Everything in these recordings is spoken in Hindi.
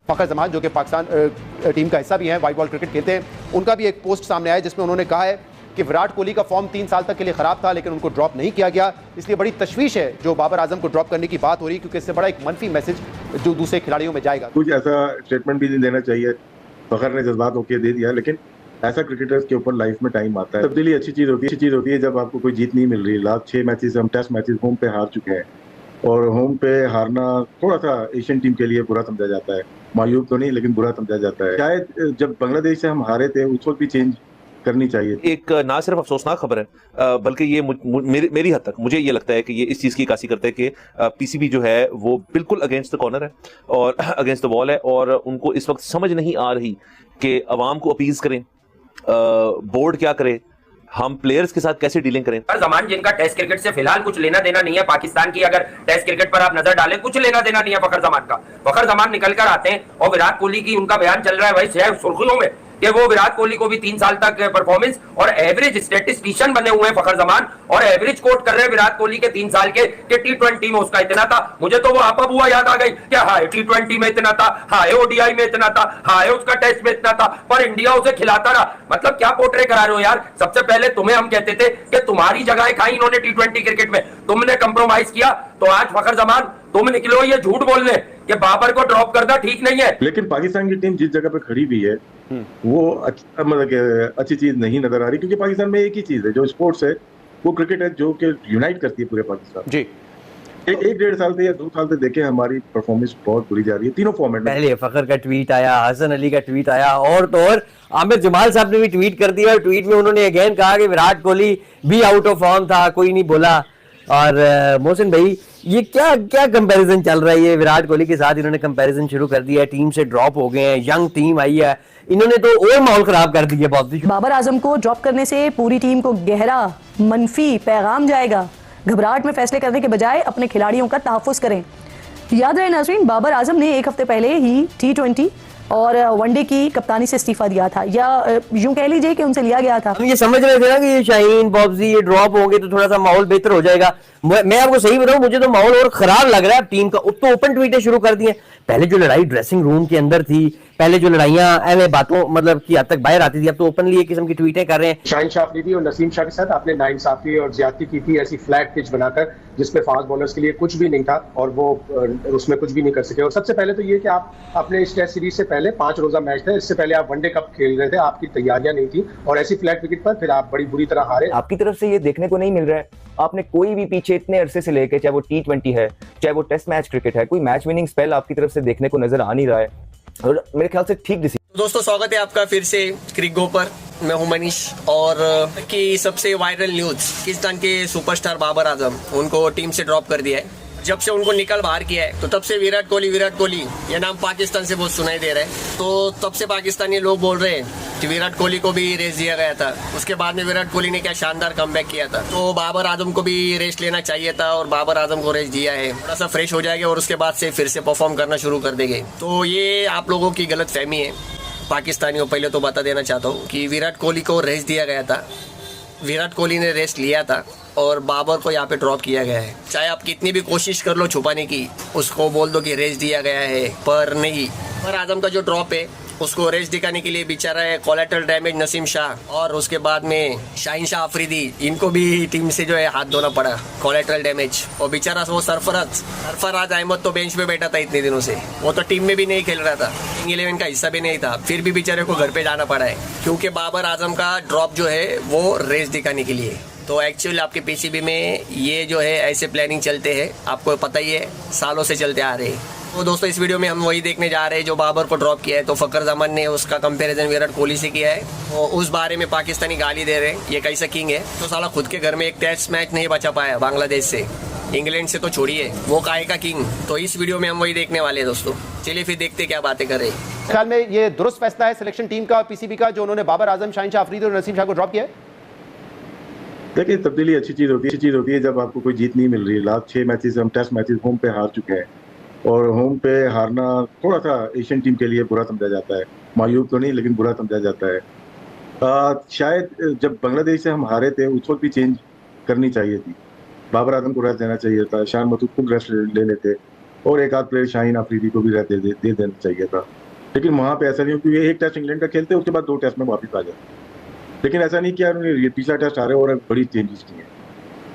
फ़खर जमान जो कि पाकिस्तान टीम का हिस्सा भी हैं, वाइट बॉल क्रिकेट खेलते हैं, उनका भी एक पोस्ट सामने आया जिसमें उन्होंने कहा है कि विराट कोहली का फॉर्म 3 साल तक के लिए ख़राब था लेकिन उनको ड्रॉप नहीं किया गया, इसलिए बड़ी तशवीश है जो बाबर आजम को ड्रॉप करने की बात हो रही है, क्योंकि इससे बड़ा एक मनफी मैसेज जो दूसरे खिलाड़ियों में जाएगा। कुछ ऐसा स्टेटमेंट भी नहीं देना चाहिए, फ़खर ने जज्बात होकर दे दिया, लेकिन ऐसा क्रिकेटर्स के ऊपर लाइफ में टाइम आता है। तब्दीली अच्छी चीज़ होती है जब आपको कोई जीत नहीं मिल रही। लास्ट 6 मैचेस हम टेस्ट मैचेस होम पे हार चुके हैं, और होम पे हारना थोड़ा सा एशियन टीम के लिए बुरा समझा जाता है, मायूब तो नहीं लेकिन बुरा समझा जाता है। शायद जब बांग्लादेश से हम हारे थे उस वक्त भी चेंज करनी चाहिए। एक ना सिर्फ अफसोसनाक खबर है बल्कि ये मेरी हद तक मुझे ये लगता है कि ये इस चीज़ की अक्कासी करता है कि पीसीबी जो है वो बिल्कुल अगेंस्ट द कॉर्नर है और अगेंस्ट द वॉल है, और उनको इस वक्त समझ नहीं आ रही कि अवाम को अपीज करें, बोर्ड क्या करे, हम प्लेयर्स के साथ कैसे डीलिंग करें। जमान जिनका टेस्ट क्रिकेट से फिलहाल कुछ लेना देना नहीं है, पाकिस्तान की अगर टेस्ट क्रिकेट पर आप नजर डालें कुछ लेना देना नहीं है फखर जमान का। फखर जमान निकल कर आते हैं और विराट कोहली की उनका बयान चल रहा है भाई सुर्खियों में कि वो विराट कोहली को भी 3 साल तक परफॉर्मेंस और एवरेज स्टैटिस्टिशियन बने हुए हैं फखर जमान, और एवरेज कोट कर रहे हैं विराट कोहली के 3 साल के कि T20 में उसका इतना था। मुझे तो वो आपा बुआ याद आ गई कि हाय T20 में इतना था, हाय ओडीआई में इतना था, हाय उसका टेस्ट में इतना था, पर इंडिया उसे खिलाता रहा। मतलब क्या पोर्ट्रे करा रहे हो यार। सबसे पहले तुम्हें हम कहते थे कि तुम्हारी जगह खाई इन्होंने T20 क्रिकेट में, तुमने कंप्रोमाइज किया, तो आज फखर जमान तुम निकलो ये झूठ बोलने कि बाबर को ड्रॉप करना ठीक नहीं है। लेकिन पाकिस्तान की टीम जिस जगह पे खड़ी हुई है वो मतलब अच्छी चीज नहीं नजर आ रही, क्योंकि पाकिस्तान में एक ही चीज है जो स्पोर्ट्स है, वो क्रिकेट है, जो कि यूनाइट करती है पूरे पाकिस्तान। जी एक 1.5 साल से या 2 साल से देखे हमारी परफॉर्मेंस बहुत बुरी जा रही है तीनों फॉर्मेट में। पहले फखर का ट्वीट आया, हसन अली का ट्वीट आया, और तो और आमिर जमाल साहब ने भी ट्वीट कर दिया, और ट्वीट में उन्होंने अगेन कहा कि विराट कोहली भी आउट ऑफ फॉर्म था, कोई नहीं बोला। और मोहसिन भाई ये क्या क्या कंपैरिजन चल रहा है, ये विराट कोहली के साथ इन्होंने कंपैरिजन शुरू कर दिया है, टीम से ड्रॉप हो गए हैं, यंग टीम आई है, इन्होंने तो और माहौल खराब कर दिया बहुत। बाबर आजम को ड्रॉप करने से पूरी टीम को गहरा मनफी पैगाम जाएगा। घबराहट में फैसले करने के बजाय अपने खिलाड़ियों का तहफ़्फ़ुज़ करें। याद रहे नाज़रीन, बाबर आजम ने 1 हफ्ते पहले ही T20 और वनडे की कप्तानी से इस्तीफा दिया था, या यूं कह लीजिए कि उनसे लिया गया था। हम ये समझ रहे थे ना कि ये शाहीन बॉब्जी ये ड्रॉप होंगे तो थोड़ा सा माहौल बेहतर हो जाएगा। मैं आपको सही बताऊं, मुझे तो माहौल और खराब लग रहा है टीम का। तो ओपन ट्वीटें शुरू कर दिए। पहले जो लड़ाई ड्रेसिंग रूम के अंदर थी, पहले जो लड़ाइयां ऐसे बातों मतलब की हद तक बाहर आती थी, अब तो ओपनली एक किस्म की ट्वीटें कर रहे हैं। शाहीन शाह अफरीदी और नसीम शाह के साथ आपने नाइंसाफी और ज्यादती की थी, ऐसी फ्लैट पिच बनाकर जिसमें फास्ट बॉलर्स के लिए कुछ भी नहीं था और वो उसमें कुछ भी नहीं कर सके। और सबसे पहले तो ये कि आप अपने इस टेस्ट सीरीज से पहले 5 रोजा मैच था, इससे पहले आप वनडे कप खेल रहे थे, आपकी तैयारियां नहीं थी, और ऐसी फ्लैट विकेट पर फिर आप बड़ी बुरी तरह हारे। आपकी तरफ से ये देखने को नहीं मिल रहा है, आपने कोई भी पीछे इतने अरसे से लेके, चाहे वो T20 है चाहे वो टेस्ट मैच क्रिकेट है, कोई मैच विनिंग स्पेल आपकी तरफ से देखने को नजर आ नहीं रहा है, और मेरे ख्याल से ठीक डिसीजन। दोस्तों स्वागत है आपका फिर से क्रिक पर। मैं हूं मनीष, और की सबसे वायरल न्यूज, पाकिस्तान के सुपरस्टार बाबर आजम, उनको टीम से ड्रॉप कर दिया है। जब से उनको निकल बाहर किया है तो तब से विराट कोहली ये नाम पाकिस्तान से बहुत सुनाई दे रहा है। तो तब से पाकिस्तानी लोग बोल रहे हैं कि विराट कोहली को भी रेस्ट दिया गया था, उसके बाद में विराट कोहली ने क्या शानदार कमबैक किया था, तो बाबर आजम को भी रेस्ट लेना चाहिए था, और बाबर आजम को रेस्ट दिया है, थोड़ा सा फ्रेश हो जाएगा और उसके बाद से फिर से परफॉर्म करना शुरू कर देंगे। तो ये आप लोगों की गलत फहमी है पाकिस्तानियों। पहले तो बता देना चाहता हूँ कि विराट कोहली को रेस्ट दिया गया था, विराट कोहली ने रेस्ट लिया था, और बाबर को यहाँ पे ड्रॉप किया गया है। चाहे आप कितनी भी कोशिश कर लो छुपाने की, उसको बोल दो कि रेस्ट दिया गया है, पर नहीं। बाबर आजम का जो ड्रॉप है उसको रेस्ट दिखाने के लिए बेचारा है कोलेटरल डैमेज नसीम शाह, और उसके बाद में शाहीन शाह अफरीदी, इनको भी टीम से जो है हाथ धोना पड़ा, कोलेटरल डैमेज। और बेचारा वो सरफराज अहमद तो बेंच पे बैठा था इतने दिनों से, वो तो टीम में भी नहीं खेल रहा था, किंग 11 का हिस्सा भी नहीं था, फिर भी बेचारे को घर पे जाना पड़ा है, क्योंकि बाबर आजम का ड्रॉप जो है वो रेस्ट दिखाने के लिए। तो एक्चुअली आपके पीसीबी में ये जो है ऐसे प्लानिंग चलते हैं, आपको पता ही है, सालों से चलते आ रहे हैं। तो दोस्तों इस वीडियो में हम वही देखने जा रहे हैं जो बाबर को ड्रॉप किया है। तो फखर जमान ने उसका कंपैरिजन विराट कोहली से किया है, तो उस बारे में पाकिस्तानी गाली दे रहे हैं, ये कैसा किंग है, तो साला खुद के घर में एक टेस्ट मैच नहीं बचा पाया बांग्लादेश से, इंग्लैंड से तो छोड़िए, वो काहे का किंग। तो इस वीडियो में हम वही देखने वाले हैं दोस्तों। चलिए फिर देखते क्या बातें कर रहे हैं। ख्याल में ये दुरुस्त फैसला है सिलेक्शन टीम का, पीसीबी का, जो उन्होंने बाबर आजम, शाहीन शाह अफरीदी और नसीम शाह को ड्रॉप किया है? देखिए तब्दीली अच्छी चीज होती है जब आपको कोई जीत नहीं मिल रही। लास्ट 6 मैचेस हम टेस्ट मैचेस होम पे हार चुके हैं, और होम पे हारना थोड़ा सा एशियन टीम के लिए बुरा समझा जाता है, मायूब तो नहीं लेकिन बुरा समझा जाता है। शायद जब बांग्लादेश से हम हारे थे उस वक्त भी चेंज करनी चाहिए थी, बाबर आजम को रेस्ट देना चाहिए था, शान मसूद खुद रेस्ट ले लेते, और एक आध प्लेयर शाहीन आफरीदी को भी दे देना चाहिए था, लेकिन वहाँ पे ऐसा नहीं हो, क्योंकि एक टेस्ट इंग्लैंड का खेलते उसके बाद 2 टेस्ट में वापस आ जाते, लेकिन ऐसा नहीं किया उन्होंने। ये पिछला टेस्ट आ रहे और बड़ी चेंजेस की हैं,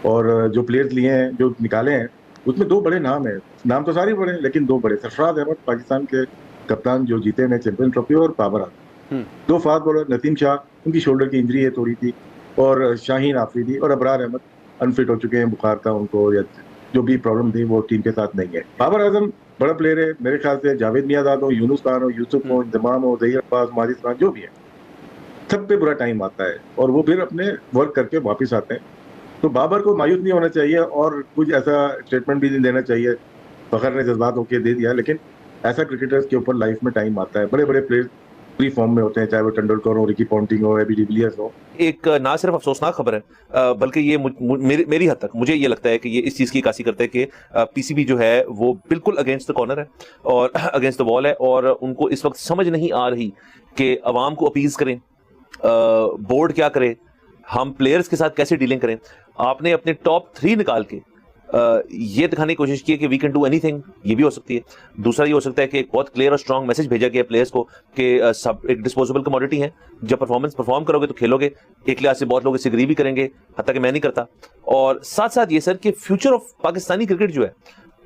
और जो प्लेयर्स लिए हैं, जो निकाले हैं, उसमें 2 बड़े नाम हैं। नाम तो सारे बड़े हैं, लेकिन 2 बड़े, सरफराज अहमद पाकिस्तान के कप्तान जो जीते हैं चैंपियन ट्रॉफी, और बाबर आजम। 2 फास्ट बॉलर, नसीम शाह उनकी शोल्डर की इंजरी है थोड़ी थी, और शाहीन आफरीदी और अबरार अहमद अनफिट हो चुके हैं, बुखार था उनको या जो भी प्रॉब्लम थी वो टीम के साथ नहीं है। बाबर आजम बड़ा प्लेयर है, मेरे ख्याल से जावेद मियाँदाद हो, यूनुस खान हो, यूसुफ हो, इंतमाम हो, ज़हीर अब्बास, माजिद खान, जो भी है, सब पे बुरा टाइम आता है और वो फिर अपने वर्क करके वापस आते हैं। तो बाबर को मायूस नहीं होना चाहिए और कुछ ऐसा स्टेटमेंट भी नहीं देना चाहिए, फखर ने जज्बात होकर दे दिया, लेकिन ऐसा क्रिकेटर्स के ऊपर लाइफ में टाइम आता है। बड़े बड़े प्लेयर्स प्री फॉर्म में होते हैं, चाहे वो तेंदुलकर हो, रिकी पॉन्टिंग हो, एबी डिविलियर्स हो। एक ना सिर्फ अफसोसनाक खबर है बल्कि ये मेरी हद तक मुझे ये लगता है कि ये इस चीज़ की कासी करता है कि पीसीबी जो है वो बिल्कुल अगेंस्ट द कॉर्नर है और अगेंस्ट द वॉल है, और उनको इस वक्त समझ नहीं आ रही कि अवाम को अपीज करें, बोर्ड क्या करे, हम प्लेयर्स के साथ कैसे डीलिंग करें। आपने अपने टॉप 3 निकाल के ये दिखाने की कोशिश की है कि वी कैन डू एनीथिंग, ये भी हो सकती है। दूसरा ये हो सकता है कि एक बहुत क्लियर और स्ट्रांग मैसेज भेजा गया प्लेयर्स को कि सब एक डिस्पोजेबल कमोडिटी है, जब परफॉर्म करोगे तो खेलोगे। एक लिहाज से बहुत लोग इससे एग्री भी करेंगे, हत्ता कि मैं नहीं करता। और साथ साथ ये सर कि फ्यूचर ऑफ पाकिस्तानी क्रिकेट जो है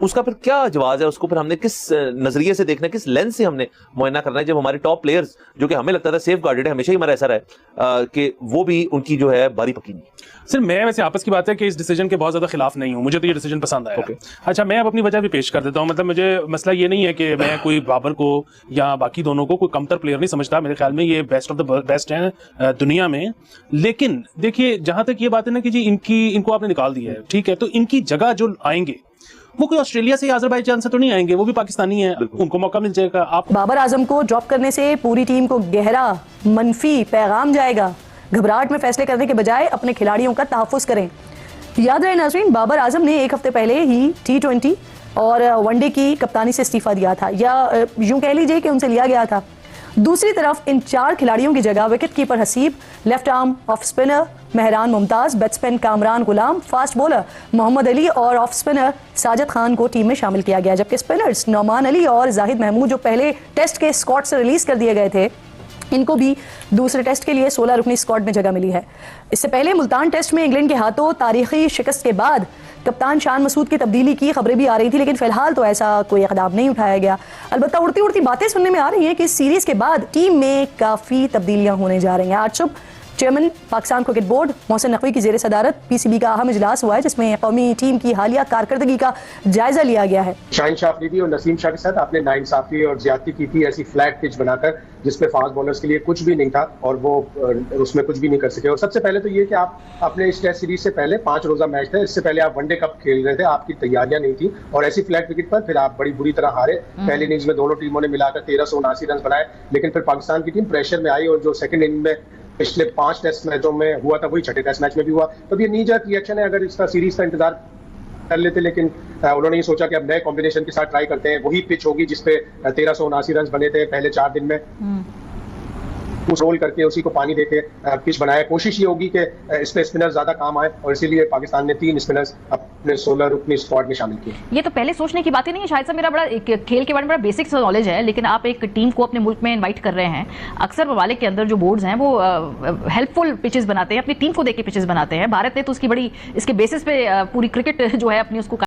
उसका फिर क्या जवाब है, उसको फिर हमने किस नजरिए से देखना है, किस लेंस से हमने मुआयना करना है, जब हमारे टॉप प्लेयर्स जो कि हमें लगता था सेफ गार्डेड है, हमेशा ही हमारा ऐसा रहा है कि वो भी उनकी जो है बारी पकी नहीं। सर मैं वैसे आपस की बात है कि इस डिसीजन के बहुत ज्यादा खिलाफ नहीं हूँ, मुझे तो ये डिसीजन पसंद आया। अच्छा, मैं अब अपनी वजह भी पेश कर देता हूँ। मतलब मुझे मसला ये नहीं है कि मैं कोई बाबर को या बाकी दोनों को कोई कमतर प्लेयर नहीं समझता, मेरे ख्याल में ये बेस्ट ऑफ द बेस्ट हैं दुनिया में। लेकिन देखिए, जहां तक ये बात है ना कि जी इनको आपने निकाल दिया है, ठीक है, तो इनकी जगह जो आएंगे वो कोई ऑस्ट्रेलिया से या अजरबैजान से तो नहीं आएंगे, वो भी पाकिस्तानी है, उनको मौका मिल जाएगा। आप बाबर आजम को ड्रॉप करने से पूरी टीम को गहरा मनफी पैगाम जाएगा। घबराहट में फैसले करने के बजाय अपने खिलाड़ियों का तहफ्फुज़ करें। याद रहे नाज़रीन, बाबर आजम ने 1 हफ्ते पहले ही T20 और वनडे की कप्तानी से इस्तीफा दिया था, या यूं कह लीजिए कि उनसे लिया गया था। दूसरी तरफ इन 4 खिलाड़ियों की जगह wicket keeper Haseeb, left arm off spinner Mehran Mumtaz, batsman Kamran Ghulam, fast bowler Mohammad Ali और ऑफ स्पिनर साजिद खान को टीम में शामिल किया गया। जबकि स्पिनर्स नौमान अली और जाहिद महमूद जो पहले टेस्ट के स्क्वाड से रिलीज कर दिए गए थे, इनको भी दूसरे टेस्ट के लिए 16 रुकनी स्क्वाड में जगह मिली है। इससे पहले मुल्तान टेस्ट में इंग्लैंड के हाथों तारीखी शिकस्त के बाद कप्तान शान मसूद की तब्दीली की खबरें भी आ रही थी, लेकिन फिलहाल तो ऐसा कोई इक़दाम नहीं उठाया गया। अलबत्ता उड़ती उड़ती बातें सुनने में आ रही हैं कि इस सीरीज के बाद टीम में काफ़ी तब्दीलियां होने जा रही हैं। आज सुबह chairman Pakistan cricket board Mohsin Naqvi की ज़ेर सदारत पीसीबी का अहम इजलास हुआ है, जिसमें कौमी टीम की हालिया कारकर्दगी का जायजा लिया गया है। शाहीन शाह अफरीदी और नसीम शाह के साथ आपने नाइंसाफी और ज्यादती की थी, ऐसी फ्लैट पिच बनाकर जिसमें फास्ट बॉलर्स के लिए कुछ भी नहीं था और वो उसमें कुछ भी नहीं कर सके। और सबसे पहले तो ये कि आप अपने इस टेस्ट सीरीज से पहले 5 रोजा मैच था, इससे पहले आप वनडे कप खेल रहे थे, आपकी तैयारियां नहीं थी और ऐसी फ्लैट विकेट पर फिर आप बड़ी बुरी तरह हारे। पहली इनिंग्स में दोनों टीमों ने मिलाकर 1379 रन बनाए, लेकिन फिर पाकिस्तान की टीम प्रेशर में आई और जो सेकंड इनिंग में पिछले 5 टेस्ट मैचों में हुआ था वही छठे टेस्ट मैच में भी हुआ। तो ये नीजर्क रिएक्शन है, अगर इसका सीरीज का इंतजार कर लेते, लेकिन उन्होंने ये सोचा कि अब नए कॉम्बिनेशन के साथ ट्राई करते हैं। वही पिच होगी जिसपे 1379 रन बने थे पहले 4 दिन में, उस रोल करके उसी को पानी देके पिच बनाया। कोशिश ये होगी कि इस पे स्पिनर ज्यादा काम आए और इसीलिए पाकिस्तान ने 3 स्पिनर्स अपने 16 रुकनी स्क्वाड में शामिल किए। ये तो पहले सोचने की बात ही नहीं है, शायद से मेरा बड़ा खेल के बारे में बड़ा बेसिक नॉलेज है, लेकिन आप एक टीम को अपने मुल्क में इन्वाइट कर रहे हैं। अक्सर ममालिक के अंदर जो बोर्ड्स हैं वो हेल्पफुल पिचेस बनाते हैं, अपनी टीम को देके पिचेस बनाते हैं। भारत ने तो उसकी बड़ी इसके बेसिस पे पूरी क्रिकेट जो है अपनी उसको